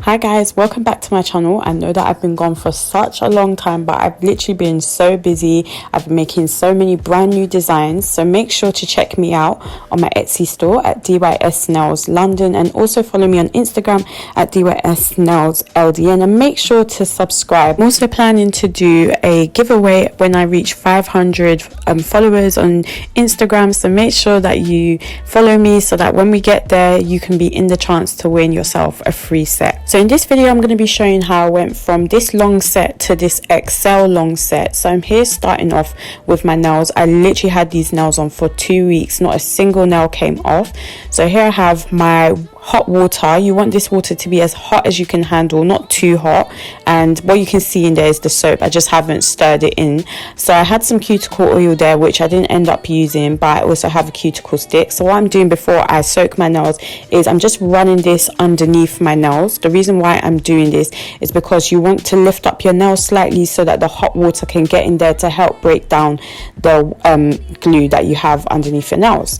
Hi guys, welcome back to my channel. I know that I've been gone for such a long time, but I've literally been so busy. I've been making so many brand new designs, so make sure to check me out on my Etsy store at DYS Nails London, and also follow me on Instagram at DYS Nails LDN, and make sure to subscribe. I'm also planning to do a giveaway when I reach 500 followers on Instagram, so make sure that you follow me so that when we get there you can be in the chance to win yourself a free set. So in this video I'm going to be showing how I went from this long set to this XL long set. So I'm here starting off with my nails. I literally had these nails on for 2 weeks, not a single nail came off. So here I have my hot water. You want this water to be as hot as you can handle, not too hot, and what you can see in there is the soap. I just haven't stirred it in. So I had some cuticle oil there which I didn't end up using, but I also have a cuticle stick. So what I'm doing before I soak my nails is I'm just running this underneath my nails. The reason why I'm doing this is because you want to lift up your nails slightly so that the hot water can get in there to help break down the glue that you have underneath your nails.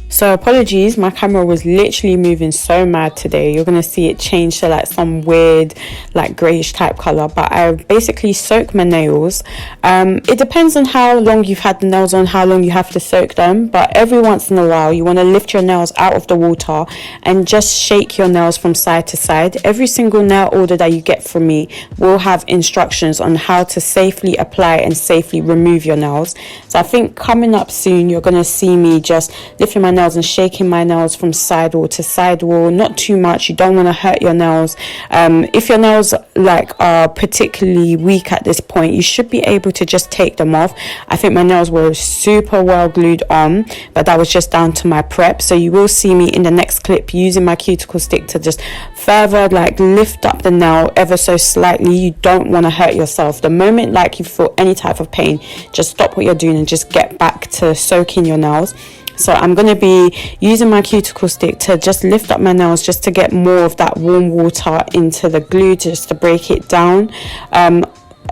So apologies, my camera was literally moving so mad today. You're going to see it change to like some weird like greyish type colour, but I basically soak my nails. It depends on how long you've had the nails on, how long you have to soak them, but every once in a while you want to lift your nails out of the water and just shake your nails from side to side. Every single nail order that you get from me will have instructions on how to safely apply and safely remove your nails. So I think coming up soon you're going to see me just lifting my nails and shaking my nails from sidewall to sidewall, not too much. You don't want to hurt your nails. If your nails like are particularly weak at this point, you should be able to just take them off. I think my nails were super well glued on, but that was just down to my prep. So you will see me in the next clip using my cuticle stick to just further like lift up the nail ever so slightly. You don't want to hurt yourself. The moment like you feel any type of pain, just stop what you're doing and just get back to soaking your nails. So I'm going to be using my cuticle stick to just lift up my nails, just to get more of that warm water into the glue, just to break it down.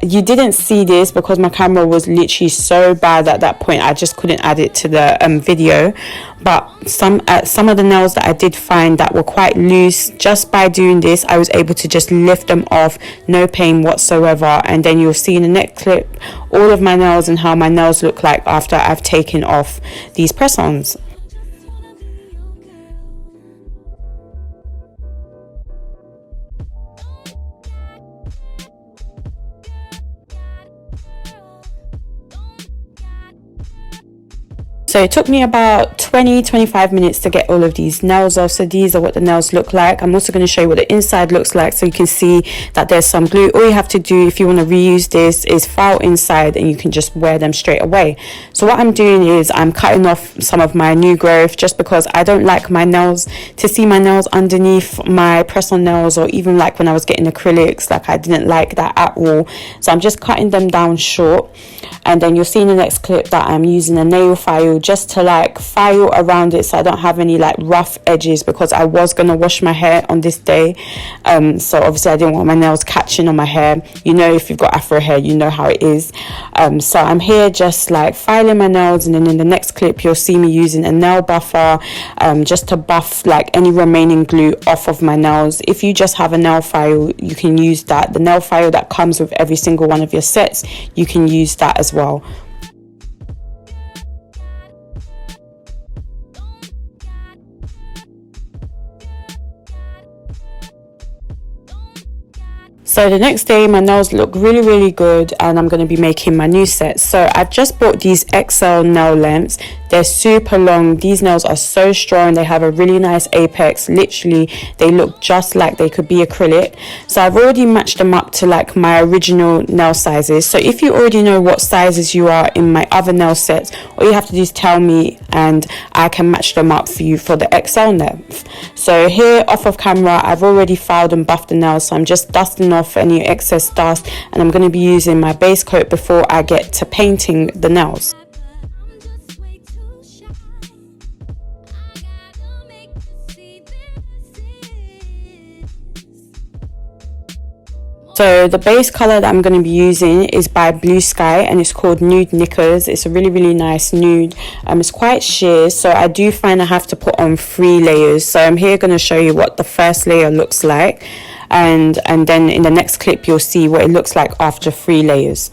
You didn't see this because my camera was literally so bad at that point. I just couldn't add it to the video. But some of the nails that I did find that were quite loose, just by doing this I was able to just lift them off, no pain whatsoever. And then you'll see in the next clip all of my nails and how my nails look like after I've taken off these press-ons. So it took me about 20-25 minutes to get all of these nails off. So these are what the nails look like. I'm also going to show you what the inside looks like so you can see that there's some glue. All you have to do if you want to reuse this is file inside and you can just wear them straight away. So what I'm doing is I'm cutting off some of my new growth, just because I don't like my nails to see my nails underneath my press-on nails, or even like when I was getting acrylics, like I didn't like that at all. So I'm just cutting them down short, and then you'll see in the next clip that I'm using a nail file just to like file around it so I don't have any like rough edges, because I was going to wash my hair on this day. So obviously I didn't want my nails catching on my hair. You know, if you've got afro hair you know how it is. So I'm here just like filing my nails, and then in the next clip you'll see me using a nail buffer just to buff like any remaining glue off of my nails. If you just have a nail file you can use that. The nail file that comes with every single one of your sets, you can use that as well. So the next day my nails look really good, and I'm going to be making my new set. So I've just bought these XL nail lengths. They're super long. These nails are so strong. They have a really nice apex. Literally they look just like they could be acrylic. So I've already matched them up to like my original nail sizes. So if you already know what sizes you are in my other nail sets, all you have to do is tell me and I can match them up for you for the XL length. So here off of camera I've already filed and buffed the nails, so I'm just dusting off any excess dust, and I'm going to be using my base coat before I get to painting the nails. So the base color that I'm going to be using is by Blue Sky, and it's called Nude Knickers. It's a really nice nude. It's quite sheer, so I do find I have to put on 3 layers. So I'm here going to show you what the first layer looks like, and then in the next clip you'll see what it looks like after 3 layers.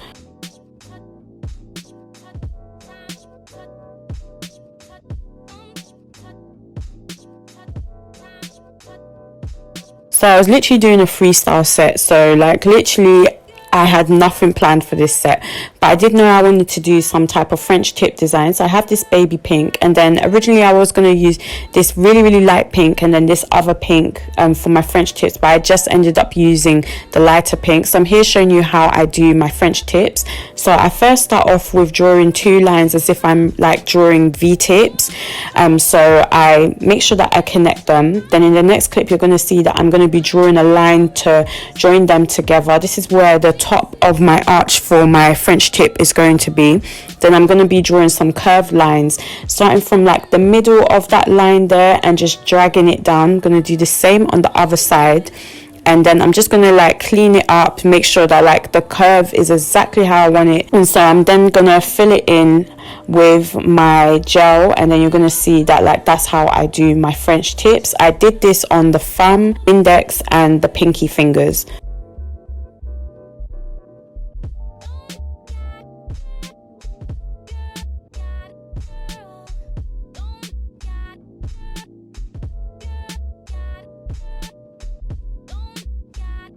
So I was literally doing a freestyle set, so like literally I had nothing planned for this set, but I did know I wanted to do some type of French tip design. So I have this baby pink, and then originally I was going to use this really light pink and then this other pink for my French tips, but I just ended up using the lighter pink. So I'm here showing you how I do my French tips. So I first start off with drawing 2 lines as if I'm like drawing V-tips. So I make sure that I connect them. Then in the next clip you're going to see that I'm going to be drawing a line to join them together. This is where the top of my arch for my French tip is going to be. Then I'm going to be drawing some curved lines starting from like the middle of that line there and just dragging it down. I'm going to do the same on the other side, and then I'm just going to like clean it up, make sure that like the curve is exactly how I want it. And so I'm then going to fill it in with my gel, and then you're going to see that like that's how I do my French tips. I did this on the thumb, index and the pinky fingers.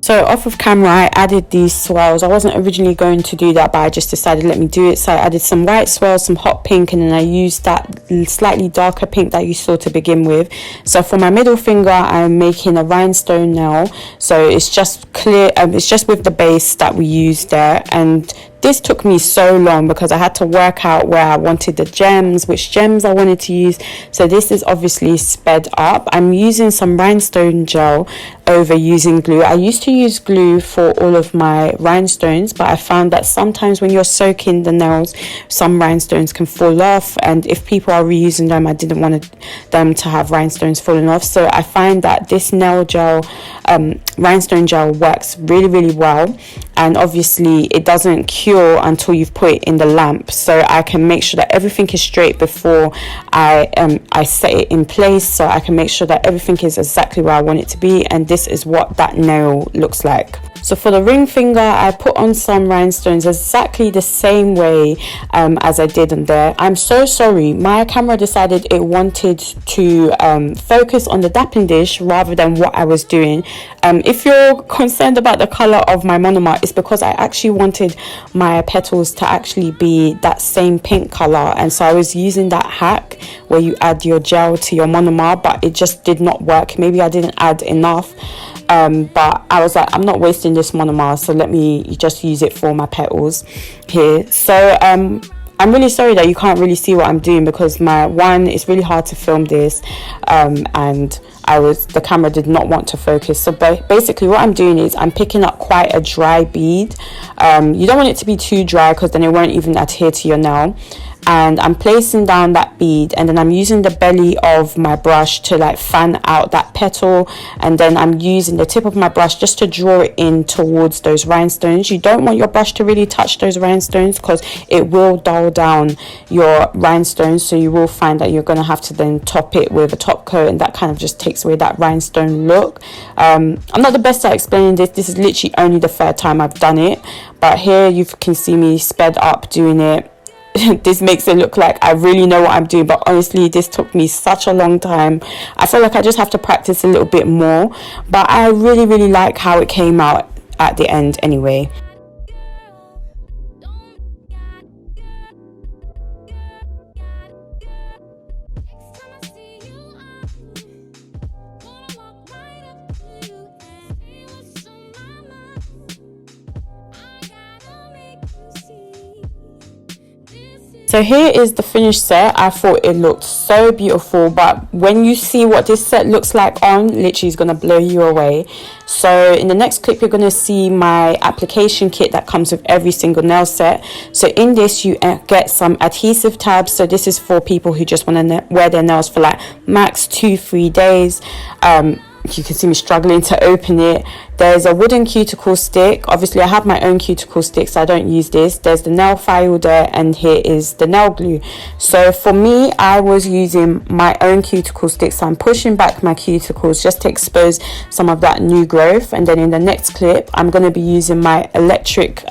So off of camera I added these swirls. I wasn't originally going to do that, but I just decided let me do it. So I added some white swirls, some hot pink, and then I used that slightly darker pink that you saw to begin with. So for my middle finger I'm making a rhinestone nail, so it's just clear, it's just with the base that we used there. And this took me so long because I had to work out where I wanted the gems, which gems I wanted to use. So this is obviously sped up. I'm using some rhinestone gel over using glue. I used to use glue for all of my rhinestones, but I found that sometimes when you're soaking the nails, some rhinestones can fall off, and if people are reusing them, I didn't want them to have rhinestones falling off. So I find that this nail gel, rhinestone gel, works really well, and obviously it doesn't cure until you've put it in the lamp, so I can make sure that everything is straight before I set it in place, so I can make sure that everything is exactly where I want it to be. And this is what that nail looks like. So for the ring finger, I put on some rhinestones exactly the same way as I did on there. I'm so sorry, my camera decided it wanted to focus on the dapping dish rather than what I was doing. If you're concerned about the color of my monomer, it's because I actually wanted my petals to actually be that same pink color, and so I was using that hack where you add your gel to your monomer, but it just did not work. Maybe I didn't add enough. But I was like, I'm not wasting this monomer, so let me just use it for my petals here. So I'm really sorry that you can't really see what I'm doing, because it's really hard to film this, and the camera did not want to focus. So basically what I'm doing is I'm picking up quite a dry bead. You don't want it to be too dry because then it won't even adhere to your nail. And I'm placing down that bead, and then I'm using the belly of my brush to like fan out that petal, and then I'm using the tip of my brush just to draw it in towards those rhinestones. You don't want your brush to really touch those rhinestones because it will dull down your rhinestones, so you will find that you're going to have to then top it with a top coat, and that kind of just takes away that rhinestone look. I'm not the best at explaining this. This is literally only the 3rd time I've done it, but here you can see me sped up doing it. This makes it look like I really know what I'm doing, but honestly this took me such a long time. I feel like I just have to practice a little bit more, but I really like how it came out at the end anyway. So here is the finished set. I thought it looked so beautiful, but when you see what this set looks like on, literally is going to blow you away. So in the next clip you're going to see my application kit that comes with every single nail set. So in this you get some adhesive tabs. So this is for people who just want to wear their nails for like max 2-3 days. you can see me struggling to open it. There's a wooden cuticle stick. Obviously I have my own cuticle stick, so I don't use this. There's the nail file there, and here is the nail glue. So for me, I was using my own cuticle stick, so I'm pushing back my cuticles just to expose some of that new growth. And then in the next clip, I'm going to be using my electric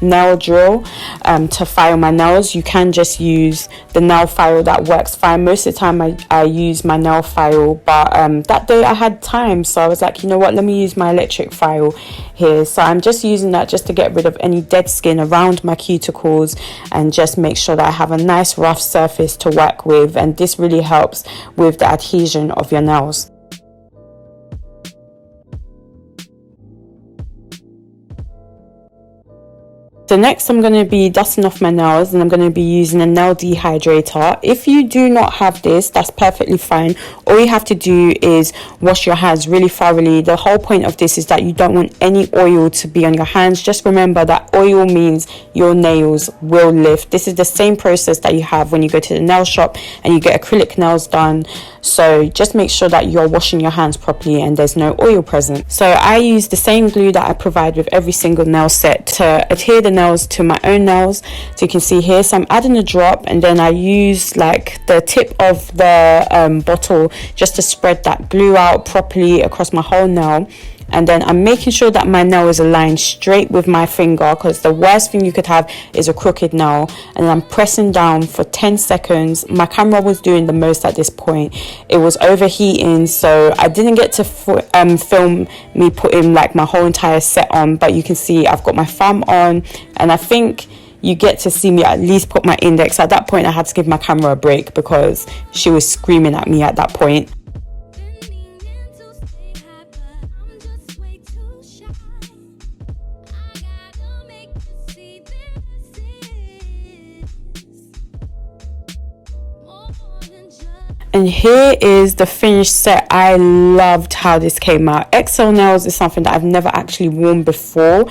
nail drill to file my nails. You can just use the nail file, that works fine. Most of the time I use my nail file, but that day I had time, so I was like, you know what, let me use my electric file here. So I'm just using that just to get rid of any dead skin around my cuticles and just make sure that I have a nice rough surface to work with, and this really helps with the adhesion of your nails. So next I'm going to be dusting off my nails, and I'm going to be using a nail dehydrator. If you do not have this, that's perfectly fine. All you have to do is wash your hands really thoroughly. The whole point of this is that you don't want any oil to be on your hands. Just remember that oil means your nails will lift. This is the same process that you have when you go to the nail shop and you get acrylic nails done. So just make sure that you're washing your hands properly and there's no oil present. So I use the same glue that I provide with every single nail set to adhere the nails to my own nails. So you can see here, so I'm adding a drop, and then I use like the tip of the bottle just to spread that glue out properly across my whole nail. And then I'm making sure that my nail is aligned straight with my finger, because the worst thing you could have is a crooked nail. And then I'm pressing down for 10 seconds. My camera was doing the most at this point. It was overheating, so I didn't get to film me putting like my whole entire set on, but you can see I've got my thumb on, and I think you get to see me at least put my index. At that point I had to give my camera a break because she was screaming at me at that point. And here is the finished set. I loved how this came out. XL nails is something that I've never actually worn before,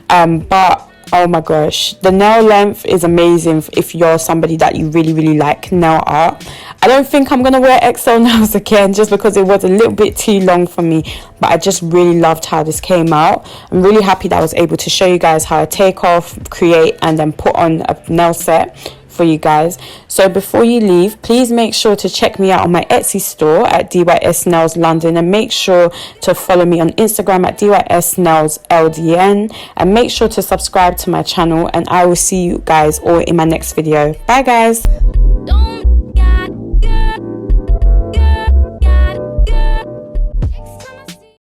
but oh my gosh, the nail length is amazing if you're somebody that you really like nail art. I don't think I'm gonna wear XL nails again just because it was a little bit too long for me, but I just really loved how this came out. I'm really happy that I was able to show you guys how I take off, create, and then put on a nail set for you guys. So before you leave, please make sure to check me out on my Etsy store at DYS Nails London, and make sure to follow me on Instagram at DYS Nails LDN, and make sure to subscribe to my channel, and I will see you guys all in my next video. Bye guys.